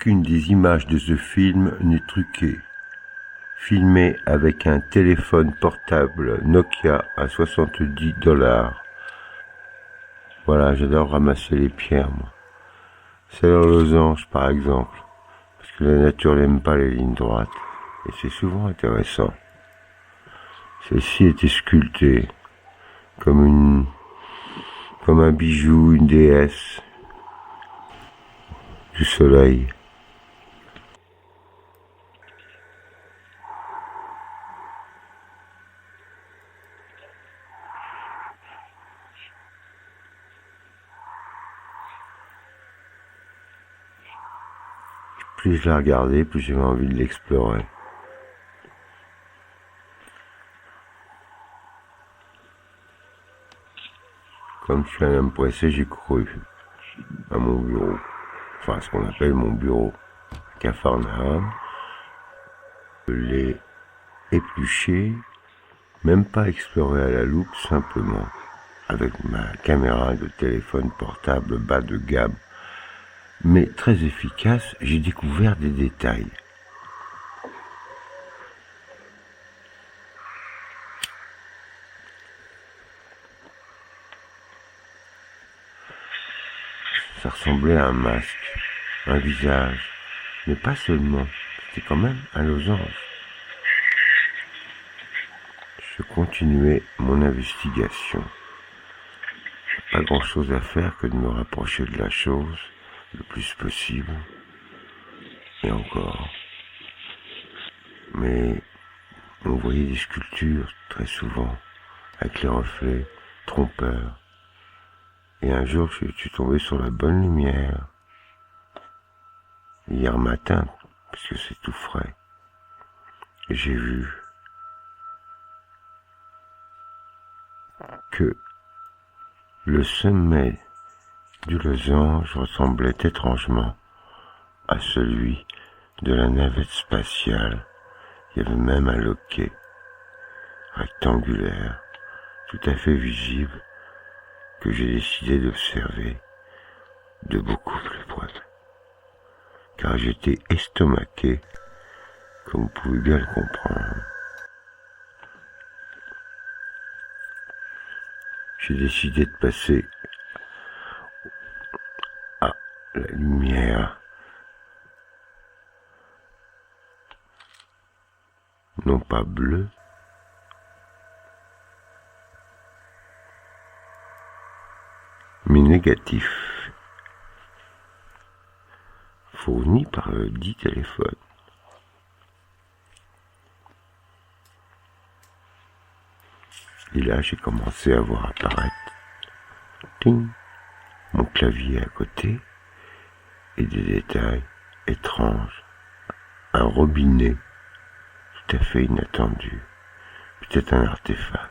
Aucune des images de ce film n'est truquée. Filmé avec un téléphone portable Nokia à $70. Voilà, j'adore ramasser les pierres, moi. Celle en losange, par exemple, parce que la nature n'aime pas les lignes droites, et c'est souvent intéressant. Celle-ci était sculptée comme un bijou, une déesse du soleil. Plus je la regardais, plus j'avais envie de l'explorer. Comme je suis un homme pressé, j'ai couru à mon bureau, enfin ce qu'on appelle mon bureau, à Capharnaüm. Je l'ai épluché, même pas exploré à la loupe, simplement avec ma caméra de téléphone portable bas de gamme, mais très efficace, j'ai découvert des détails. Ça ressemblait à un masque, un visage, mais pas seulement, c'était quand même un losange. Je continuais mon investigation. Pas grand-chose à faire que de me rapprocher de la chose le plus possible, et encore. Mais on voyait des sculptures très souvent, avec les reflets trompeurs. Et un jour, je suis tombé sur la bonne lumière. Hier matin, parce que c'est tout frais. Et j'ai vu que le sommet du losange ressemblait étrangement à celui de la navette spatiale. Il y avait même un loquet rectangulaire, tout à fait visible, que j'ai décidé d'observer de beaucoup plus près. Car j'étais estomaqué, comme vous pouvez bien le comprendre. J'ai décidé de passer à la lumière, non pas bleue, mais négatif, fourni par le dit téléphone. Et là, j'ai commencé à voir apparaître ting, mon clavier à côté et des détails étranges. Un robinet tout à fait inattendu, peut-être un artefact.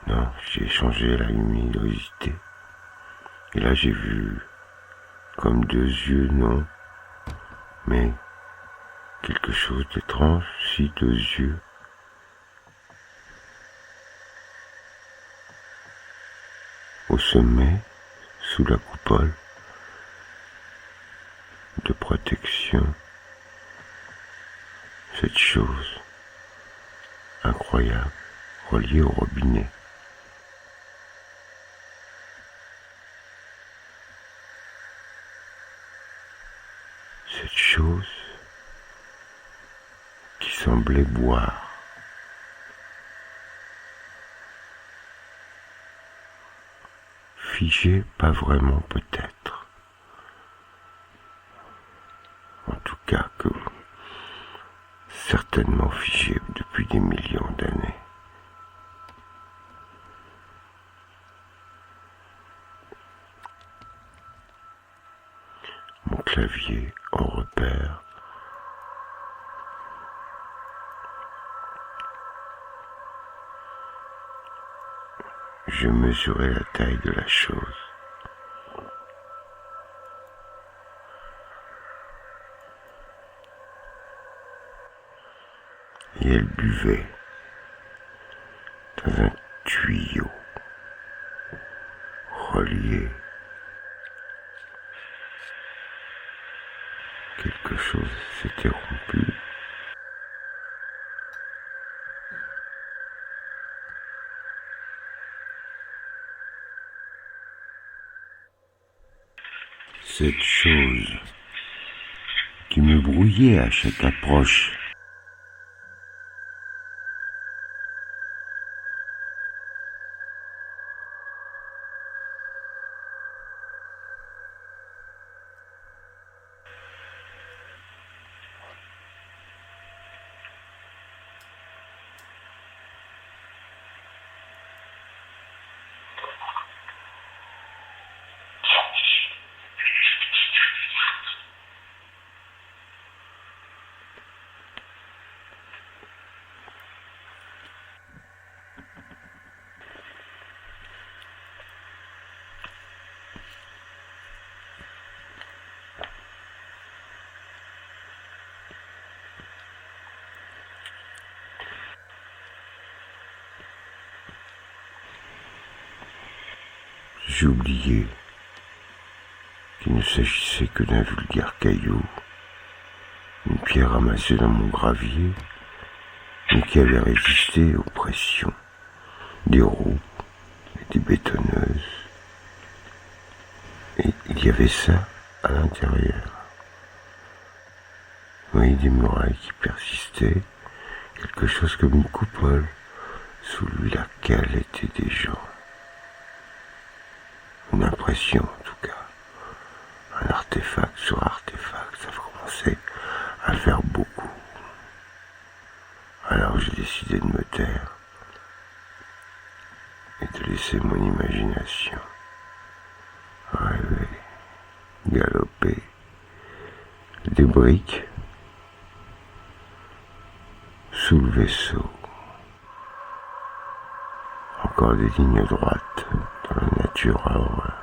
Non, j'ai changé la luminosité. Et là, j'ai vu comme deux yeux, non, mais quelque chose d'étrange, si deux yeux. Au sommet, sous la coupole de protection, cette chose incroyable reliée au robinet. Cette chose qui semblait boire. Figé, pas vraiment peut-être. En tout cas que certainement figé depuis des millions d'années. Mon clavier en repère. Je mesurais la taille de la chose. Et elle buvait dans un tuyau cette chose qui me brouillait à chaque approche. J'ai oublié qu'il ne s'agissait que d'un vulgaire caillou, une pierre ramassée dans mon gravier, mais qui avait résisté aux pressions des roues et des bétonneuses. Et il y avait ça à l'intérieur. Oui, des murailles qui persistaient, quelque chose comme une coupole, sous laquelle étaient des gens. Une impression, en tout cas. Un artefact sur artefact, ça commençait à faire beaucoup. Alors j'ai décidé de me taire et de laisser mon imagination rêver, galoper. Des briques sous le vaisseau. Encore des lignes droites dans la nature à horreur.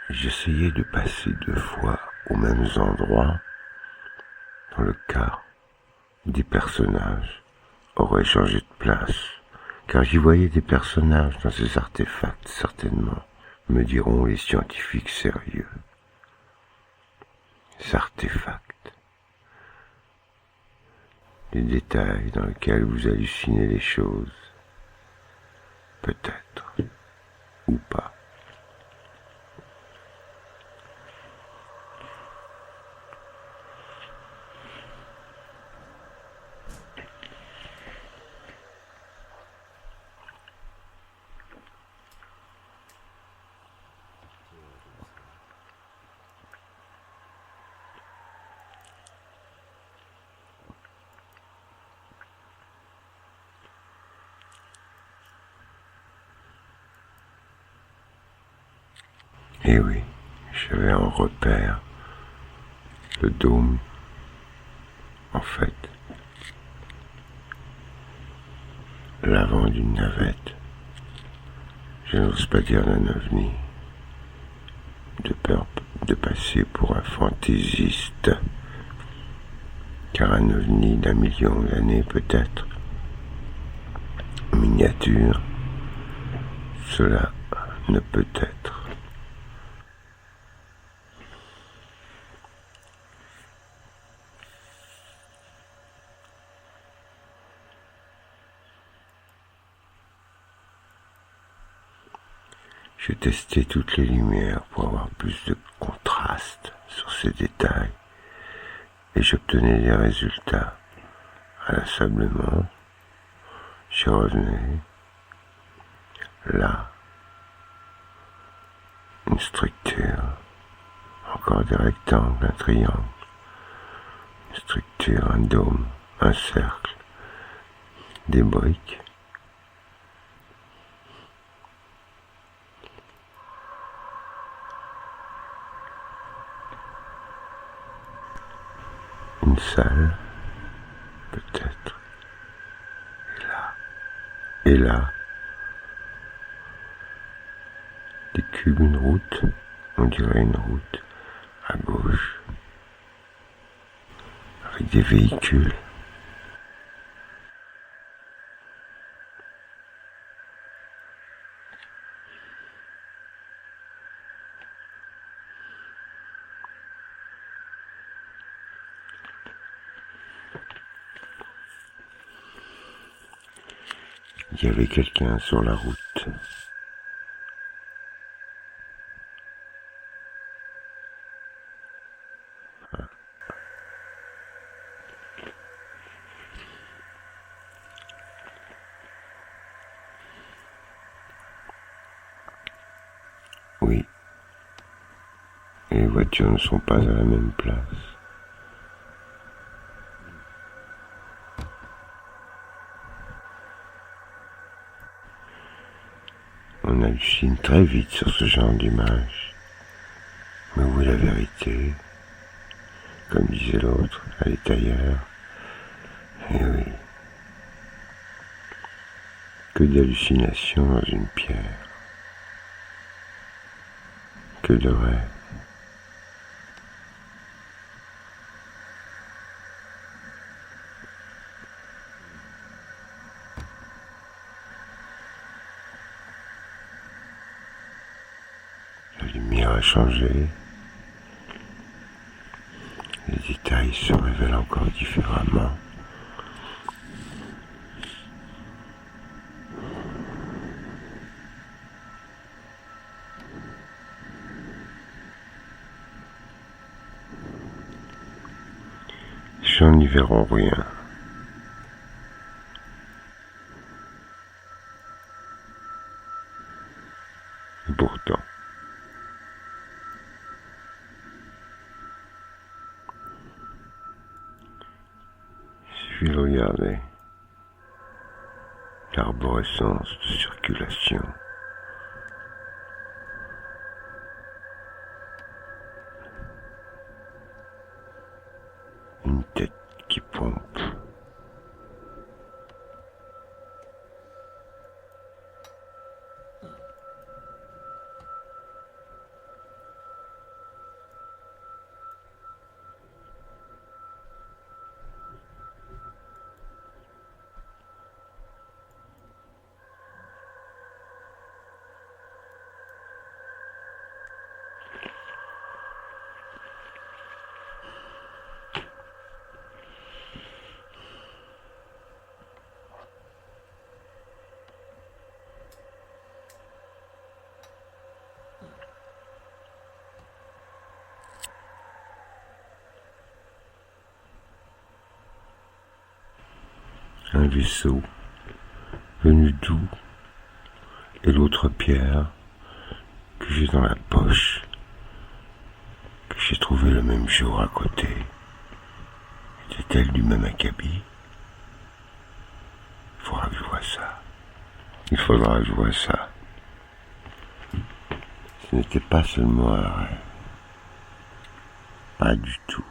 J'essayais de passer 2 fois aux mêmes endroits dans le cas où des personnages auraient changé de place, car j'y voyais des personnages dans ces artefacts, certainement, me diront les scientifiques sérieux. Ces artefacts, des détails dans lesquels vous hallucinez les choses, peut-être, ou pas. Et oui, j'avais un repère, le dôme, en fait, l'avant d'une navette. Je n'ose pas dire d'un ovni, de peur de passer pour un fantaisiste, car un ovni d'1 million d'années peut-être, miniature, cela ne peut être. J'ai testé toutes les lumières pour avoir plus de contraste sur ces détails et j'obtenais des résultats inlassablement. J'y revenais. Là, une structure, encore des rectangles, un triangle, une structure, un dôme, un cercle, des briques. Une salle, peut-être. Et là, des cubes, une route, on dirait une route, à gauche, avec des véhicules. Il y avait quelqu'un sur la route. Oui. Et les voitures ne sont pas à la même place. On hallucine très vite sur ce genre d'image. Mais où est la vérité? Comme disait l'autre, elle est ailleurs. Eh oui. Que d'hallucinations dans une pierre. Que de rêves. La lumière a changé. Les détails se révèlent encore différemment. Les gens n'y verront rien. Et pourtant, il suffit de regarder l'arborescence de circulation. Une tête qui pompe. Un vaisseau venu d'où, et l'autre pierre que j'ai dans la poche, que j'ai trouvée le même jour à côté. Était-elle du même acabit? Il faudra que je vois ça. Il faudra que je vois ça. Ce n'était pas seulement un rêve. Pas du tout.